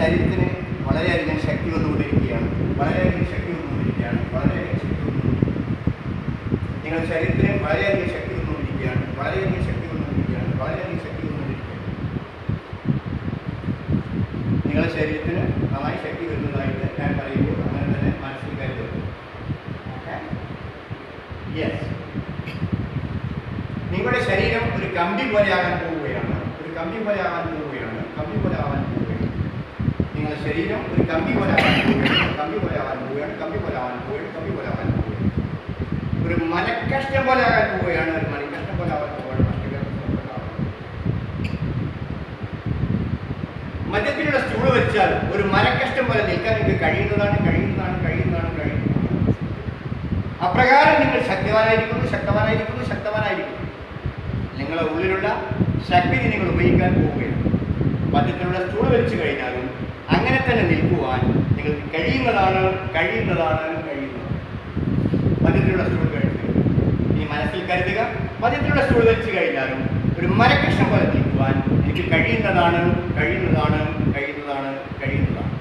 ശരീരത്തിന് വളരെയധികം ശക്തി വന്നുകൊണ്ടിരിക്കുകയാണ്, വളരെയധികം ശക്തി വന്നുകൊണ്ടിരിക്കുകയാണ്, വളരെയധികം ശക്തി വന്നുകൊണ്ടിരിക്കുകയാണ്. നിങ്ങളുടെ ശരീരത്തിന് വളരെയധികം ശക്തി വന്നുകൊണ്ടിരിക്കുകയാണ്, വളരെയധികം ശക്തി വന്നുകൊണ്ടിരിക്കുകയാണ്, വളരെയധികം ശക്തി വന്നുകൊണ്ടിരിക്കുകയാണ്. നിങ്ങളുടെ ശരീരത്തിന് നന്നായി ശക്തി വരുന്നതായിട്ട് ഞാൻ പറയുമ്പോൾ അങ്ങനെ തന്നെ മനസ്സിൽ കരുതുക. യെസ്, നിങ്ങളുടെ ശരീരം ഒരു കമ്പി പോലെയാകാൻ പോവുകയാണ്, ഒരു കമ്പി പോലെയാകാൻ പോവുകയാണ്, കമ്പി പോലെ ആവാൻ പോവുകയാണ്. നിങ്ങളുടെ ശരീരം ഒരു കമ്പി പോലെ ആവാൻ പോവുകയാണ്, കമ്പി പോലെ ആവാൻ പോവുകയാണ്, കമ്പി പോലെ ആവാൻ പോവുകയാണ്, കമ്പി പോലെ ആവാൻ പോവുകയാണ്. ഒരു മനക്കഷ്ടം പോലെ ആകാൻ പോവുകയാണ്, ഒരു മണിക്കഷ്ടം പോലെ ആവാൻ പോവുകയാണ്, മധ്യത്തിലുള്ള സ്റ്റൂള് വെച്ചാൽ ഒരു മരക്കഷ്ടം പോലെ നിൽക്കാൻ നിങ്ങൾക്ക് കഴിയുന്നതാണ്, കഴിയുന്നതാണ്, കഴിയുന്നതാണ്, കഴിയുന്നതാണ്. അപ്രകാരം നിങ്ങൾ ശക്തവാനായിരിക്കുന്നു, ശക്തവാനായിരിക്കുന്നു, ശക്തവാനായിരിക്കുന്നു. നിങ്ങളുടെ ഉള്ളിലുള്ള ശക്തി നിങ്ങൾ ഉപയോഗിക്കാൻ പോവുകയാണ്. മധ്യത്തിലുള്ള സ്റ്റൂൾ വെച്ച് കഴിഞ്ഞാലും അങ്ങനെ തന്നെ നിൽക്കുവാൻ നിങ്ങൾക്ക് കഴിയുന്നതാണ്, കഴിയുന്നതാണ്, കഴിയുന്നതാണ്. മധ്യത്തിലുള്ള സ്റ്റൂൾ കഴിക്കുക, ഈ മനസ്സിൽ കരുതുക, മധ്യത്തിലുള്ള സ്റ്റൂൾ വെച്ച് കഴിഞ്ഞാലും ഒരു മരക്കഷ്ണം പോലെ നിൽക്കുവാൻ എനിക്ക് കഴിയുന്നതാണ്, കഴിയുന്നതാണ്, കഴിയുന്നതാണ്, കഴിയുന്നതാണ്.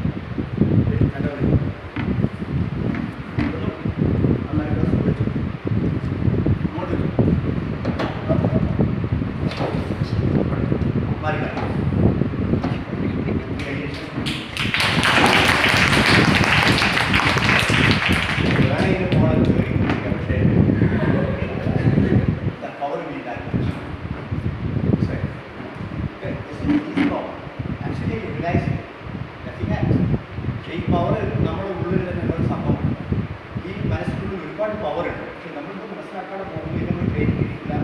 ഈ പവർ നമ്മുടെ ഉള്ളിൽ തന്നെ ഒരു സംഭവമുണ്ട്. ഈ മനസ്സിനുള്ളിൽ ഒരുപാട് പവറുണ്ട്. പക്ഷെ നമ്മളിപ്പോൾ മനസ്സിലാക്കാതെ പോകുമ്പോൾ നമ്മൾ ട്രെയിനിങ് കിട്ടില്ല.